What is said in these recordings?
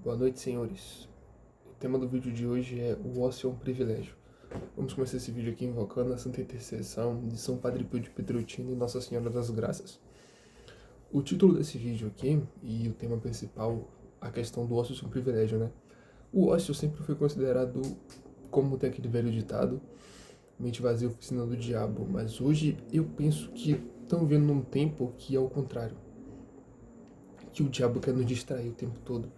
Boa noite, senhores. O tema do vídeo de hoje é o ócio é um privilégio. Vamos começar esse vídeo aqui invocando a Santa Intercessão de São Padre Pio de Pietrelcina e Nossa Senhora das Graças. O título desse vídeo aqui e o tema principal, a questão do ócio ser um privilégio, né? O ócio sempre foi considerado, como tem aquele velho ditado, mente vazia, oficina do diabo. Mas hoje eu penso que estamos vivendo num tempo que é o contrário. Que o diabo quer nos distrair o tempo todo.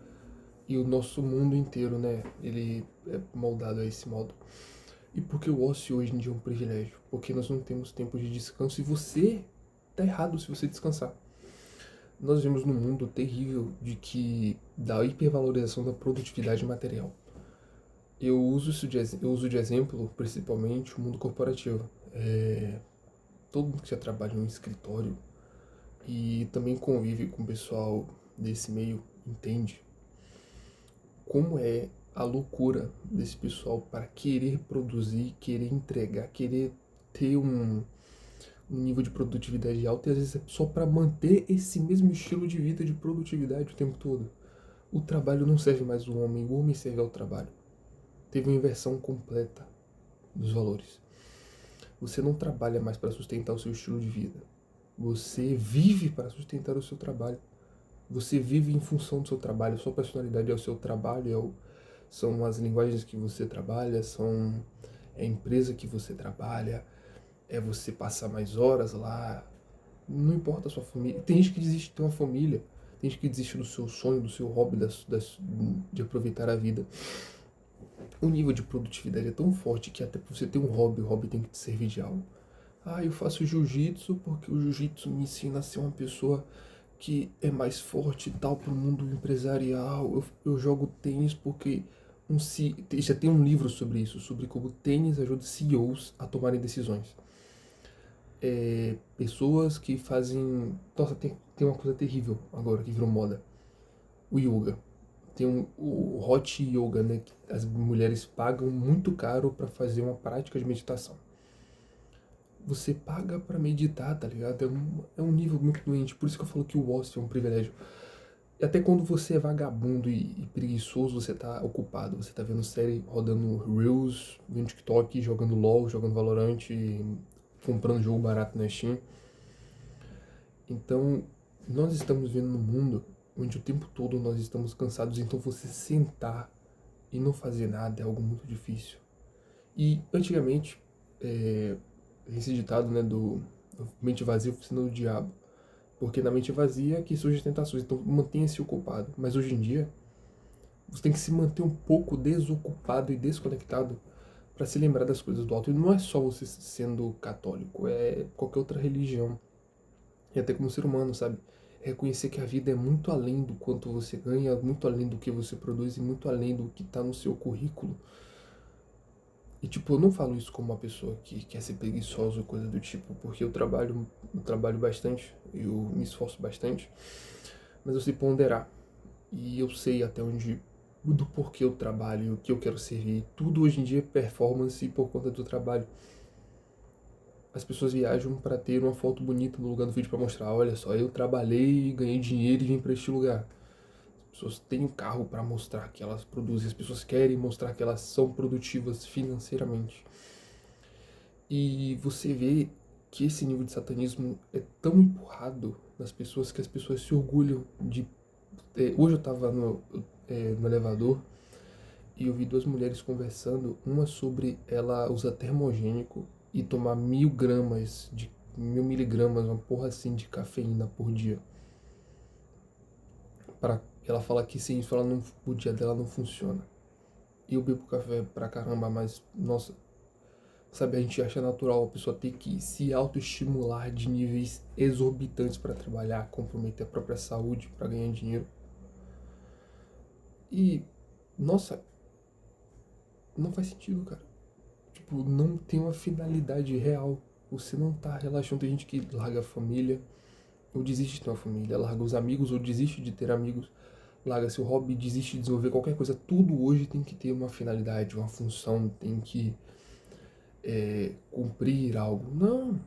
E o nosso mundo inteiro, né, ele é moldado a esse modo. E porque o ócio hoje em dia é um privilégio? Porque nós não temos tempo de descanso e você tá errado se você descansar. Nós vivemos num mundo terrível da hipervalorização da produtividade material. Eu uso de exemplo, principalmente, o mundo corporativo. Todo mundo que já trabalha em um escritório e também convive com o pessoal desse meio entende como é a loucura desse pessoal para querer produzir, querer entregar, querer ter um nível de produtividade alto e às vezes é só para manter esse mesmo estilo de vida de produtividade o tempo todo. O trabalho não serve mais o homem serve ao trabalho. Teve uma inversão completa dos valores. Você não trabalha mais para sustentar o seu estilo de vida. Você vive para sustentar o seu trabalho. Você vive em função do seu trabalho. Sua personalidade é o seu trabalho, são as linguagens que você trabalha, é a empresa que você trabalha, é você passar mais horas lá. Não importa a sua família. Tem gente que desiste de ter uma família. Tem gente que desiste do seu sonho, do seu hobby, de aproveitar a vida. O nível de produtividade é tão forte que até para você ter um hobby, o hobby tem que te servir de algo. Ah, eu faço jiu-jitsu porque o jiu-jitsu me ensina a ser uma pessoa que é mais forte e tal para o mundo empresarial. Eu jogo tênis porque já tem um livro sobre isso, sobre como tênis ajuda CEOs a tomarem decisões. Pessoas que fazem... Nossa, tem uma coisa terrível agora que virou moda. O yoga. Tem o hot yoga, né? Que as mulheres pagam muito caro para fazer uma prática de meditação. Você paga pra meditar, tá ligado? É um nível muito doente. Por isso que eu falo que o ócio é um privilégio. E até quando você é vagabundo e preguiçoso, você tá ocupado. Você tá vendo série, rodando Reels, vendo TikTok, jogando LOL, jogando Valorant, comprando jogo barato na Steam. Então, nós estamos vivendo num mundo onde o tempo todo nós estamos cansados. Então, você sentar e não fazer nada é algo muito difícil. E, antigamente, esse ditado, né, do mente vazia, oficina do diabo. Porque na mente vazia que surgem as tentações, então mantenha-se ocupado. Mas hoje em dia, você tem que se manter um pouco desocupado e desconectado para se lembrar das coisas do alto. E não é só você sendo católico, é qualquer outra religião. E até como ser humano, sabe? É reconhecer que a vida é muito além do quanto você ganha, muito além do que você produz e muito além do que está no seu currículo. E tipo, eu não falo isso como uma pessoa que quer ser preguiçosa ou coisa do tipo, porque eu trabalho bastante, eu me esforço bastante, mas eu sei ponderar. E eu sei até onde, do porquê eu trabalho, o que eu quero servir. Tudo hoje em dia é performance por conta do trabalho. As pessoas viajam para ter uma foto bonita no lugar do vídeo para mostrar, olha só, eu trabalhei, ganhei dinheiro e vim para este lugar. As pessoas têm um carro para mostrar que elas produzem, as pessoas querem mostrar que elas são produtivas financeiramente. E você vê que esse nível de satanismo é tão empurrado nas pessoas que as pessoas se orgulham de... Hoje eu estava no elevador e eu vi duas mulheres conversando, uma sobre ela usar termogênico e tomar 1.000 miligramas, uma porra assim de cafeína por dia. Ela fala que sem isso o dia dela não funciona. Eu bebo café pra caramba, mas nossa, sabe, a gente acha natural a pessoa ter que se autoestimular de níveis exorbitantes para trabalhar, comprometer a própria saúde para ganhar dinheiro. E, nossa, não faz sentido, cara. Tipo, não tem uma finalidade real. Você não tá relaxando. Tem gente que larga a família, ou desiste de ter uma família, larga os amigos, ou desiste de ter amigos, larga seu hobby, desiste de desenvolver qualquer coisa. Tudo hoje tem que ter uma finalidade, uma função, tem que cumprir algo. Não,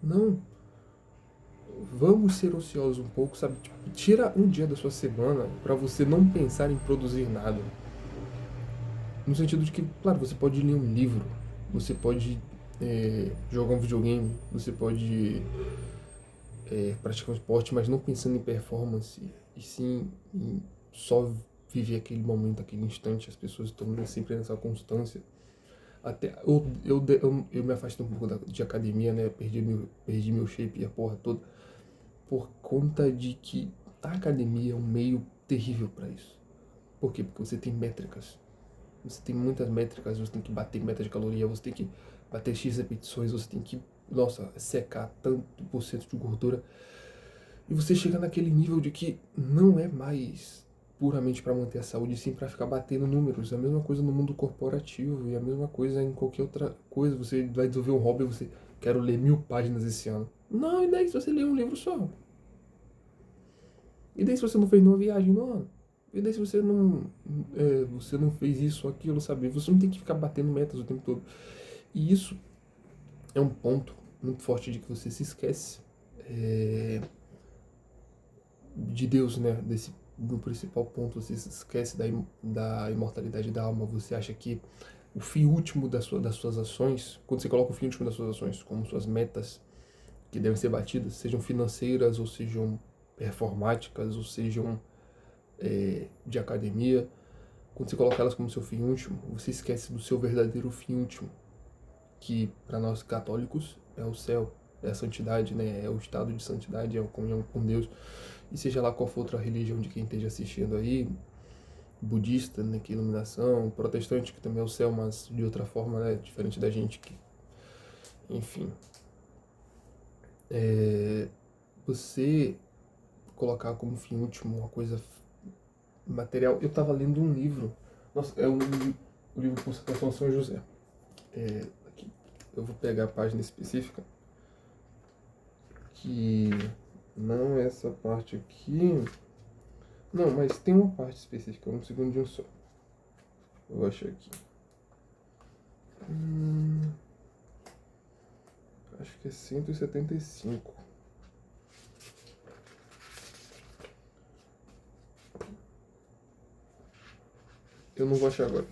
não. vamos ser ociosos um pouco, sabe? Tipo, tira um dia da sua semana para você não pensar em produzir nada. No sentido de que, claro, você pode ler um livro, você pode jogar um videogame, você pode praticar um esporte, mas não pensando em performance, e sim em só viver aquele momento, aquele instante. As pessoas estão sempre nessa constância. Até eu me afastei um pouco de academia, né? Perdi meu shape e a porra toda, por conta de que a academia é um meio terrível para isso. Por quê? Porque você tem métricas. Você tem muitas métricas, você tem que bater meta de caloria, você tem que bater X repetições, você tem que, nossa, secar tanto por cento de gordura. E você chega naquele nível de que não é mais puramente para manter a saúde, sim para ficar batendo números. É a mesma coisa no mundo corporativo e a mesma coisa em qualquer outra coisa. Você vai desenvolver um hobby, você quero ler 1000 páginas esse ano. Não, e daí se você ler um livro só? E daí se você não fez nenhuma viagem no ano? E daí se você não fez isso ou aquilo, sabe? Você não tem que ficar batendo metas o tempo todo. E isso é um ponto muito forte de que você se esquece de Deus, né? Do principal ponto, você se esquece da imortalidade da alma. Você acha que o fim último das suas ações, quando você coloca o fim último das suas ações como suas metas que devem ser batidas, sejam financeiras ou sejam performáticas ou sejam de academia, quando você coloca elas como seu fim último, você esquece do seu verdadeiro fim último, que para nós católicos é o céu, é a santidade, né? É o estado de santidade, é a comunhão com Deus. E seja lá qual for outra religião de quem esteja assistindo aí, budista, né, que é iluminação, protestante, que também é o céu, mas de outra forma, né, diferente da gente, que, enfim. Você colocar como fim último uma coisa material. Eu estava lendo um livro, nossa, o livro Consagração a São José. Aqui, eu vou pegar a página específica, que não é essa parte aqui. Não, mas tem uma parte específica, um segundinho só. Eu vou achar aqui. Acho que é 175. Eu não vou achar agora.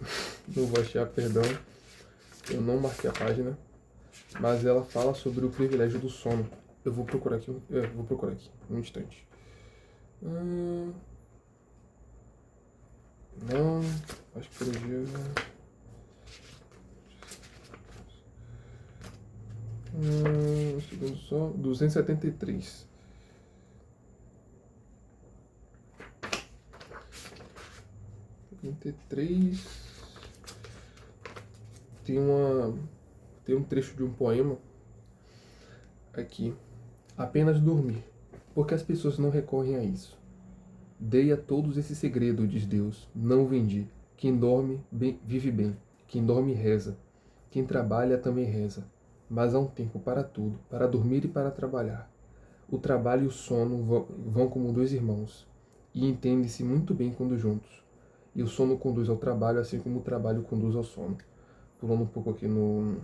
Não vou achar, perdão. Eu não marquei a página. Mas ela fala sobre o privilégio do sono. Eu vou procurar aqui. Vou procurar aqui. Um instante. Não. Acho que por dia. Um segundo só. 273. Tem um trecho de um poema aqui. Apenas dormir. Porque as pessoas não recorrem a isso. Dei a todos esse segredo, diz Deus, não vendi. Quem dorme vive bem. Quem dorme reza. Quem trabalha também reza. Mas há um tempo para tudo, para dormir e para trabalhar. O trabalho e o sono vão como dois irmãos, e entendem-se muito bem quando juntos. E o sono conduz ao trabalho, assim como o trabalho conduz ao sono. Pulando um pouco aqui no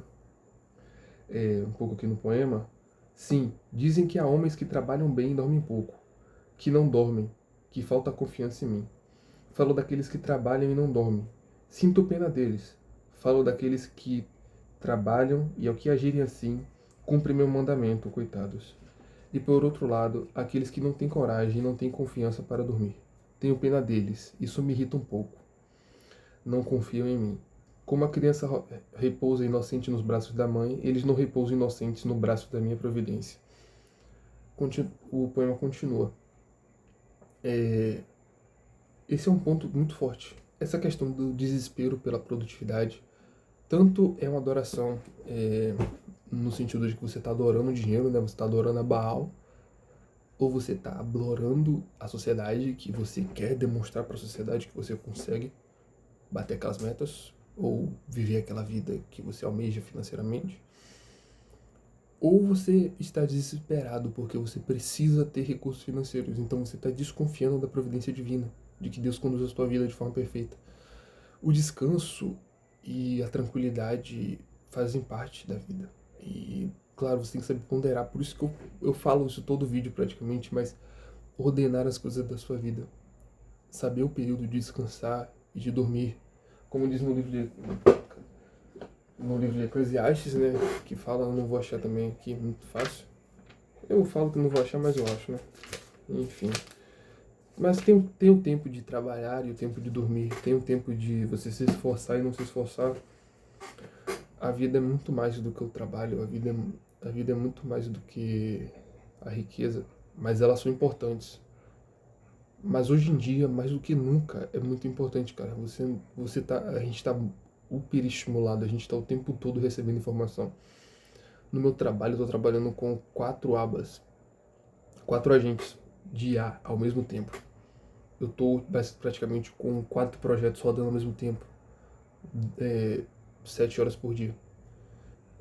poema. Sim, dizem que há homens que trabalham bem e dormem pouco, que não dormem, que falta confiança em mim. Falo daqueles que trabalham e não dormem. Sinto pena deles. Falo daqueles que trabalham e, ao que agirem assim, cumprem meu mandamento, coitados. E por outro lado, aqueles que não têm coragem e não têm confiança para dormir. Tenho pena deles, isso me irrita um pouco. Não confiam em mim. Como a criança repousa inocente nos braços da mãe, eles não repousam inocentes no braço da minha providência. O poema continua. Esse é um ponto muito forte. Essa questão do desespero pela produtividade, tanto é uma adoração no sentido de que você está adorando o dinheiro, né? Você está adorando a Baal, ou você está adorando a sociedade, que você quer demonstrar para a sociedade que você consegue bater aquelas metas, ou viver aquela vida que você almeja financeiramente. Ou você está desesperado porque você precisa ter recursos financeiros, então você está desconfiando da providência divina, de que Deus conduz a sua vida de forma perfeita. O descanso e a tranquilidade fazem parte da vida. E Claro, você tem que saber ponderar. Por isso que eu falo isso todo vídeo praticamente, mas ordenar as coisas da sua vida. Saber o período de descansar e de dormir. Como diz no livro de Eclesiastes, né? Que fala, eu não vou achar também aqui muito fácil. Eu falo que não vou achar, mas eu acho, né? Enfim. Mas tem o tempo de trabalhar e o tempo de dormir. Tem o tempo de você se esforçar e não se esforçar. A vida é muito mais do que o trabalho. A vida é muito mais do que a riqueza. Mas elas são importantes. Mas hoje em dia, mais do que nunca, é muito importante, cara. A gente tá hiperestimulado, a gente tá o tempo todo recebendo informação. No meu trabalho, eu tô trabalhando com 4 abas, 4 agentes de IA ao mesmo tempo. Eu tô praticamente com 4 projetos rodando ao mesmo tempo, é, 7 horas por dia.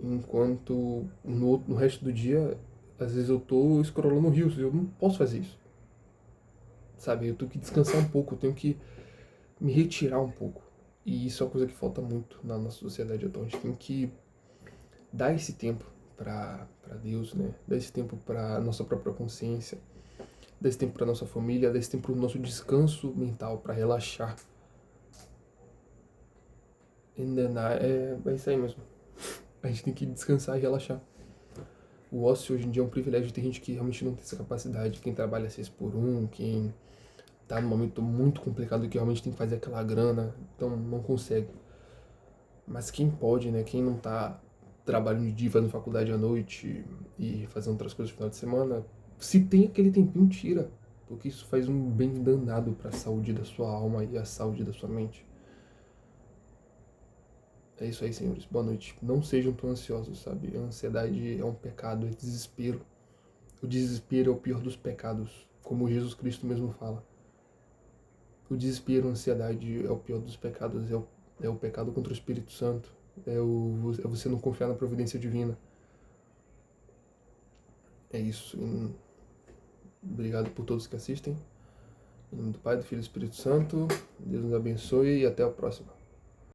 Enquanto no resto do dia, às vezes eu tô scrollando rios, eu não posso fazer isso. Sabe, eu tenho que descansar um pouco, eu tenho que me retirar um pouco. E isso é uma coisa que falta muito na nossa sociedade atual. A gente tem que dar esse tempo para Deus, né? Dar esse tempo para nossa própria consciência, dar esse tempo para nossa família, dar esse tempo para o nosso descanso mental, para relaxar. É isso aí mesmo. A gente tem que descansar e relaxar. O ócio hoje em dia é um privilégio, tem gente que realmente não tem essa capacidade. Quem trabalha 6 por 1, quem tá num momento muito complicado que realmente tem que fazer aquela grana, então não consegue. Mas quem pode, né? Quem não tá trabalhando de dia, fazendo faculdade à noite e fazendo outras coisas no final de semana, se tem aquele tempinho, tira. Porque isso faz um bem danado para a saúde da sua alma e a saúde da sua mente. É isso aí, senhores. Boa noite. Não sejam tão ansiosos, sabe? A ansiedade é um pecado, é desespero. O desespero é o pior dos pecados, como Jesus Cristo mesmo fala. O desespero, a ansiedade é o pior dos pecados, é o pecado contra o Espírito Santo, é você não confiar na providência divina. É isso. Obrigado por todos que assistem. Em nome do Pai, do Filho e do Espírito Santo. Deus nos abençoe e até a próxima.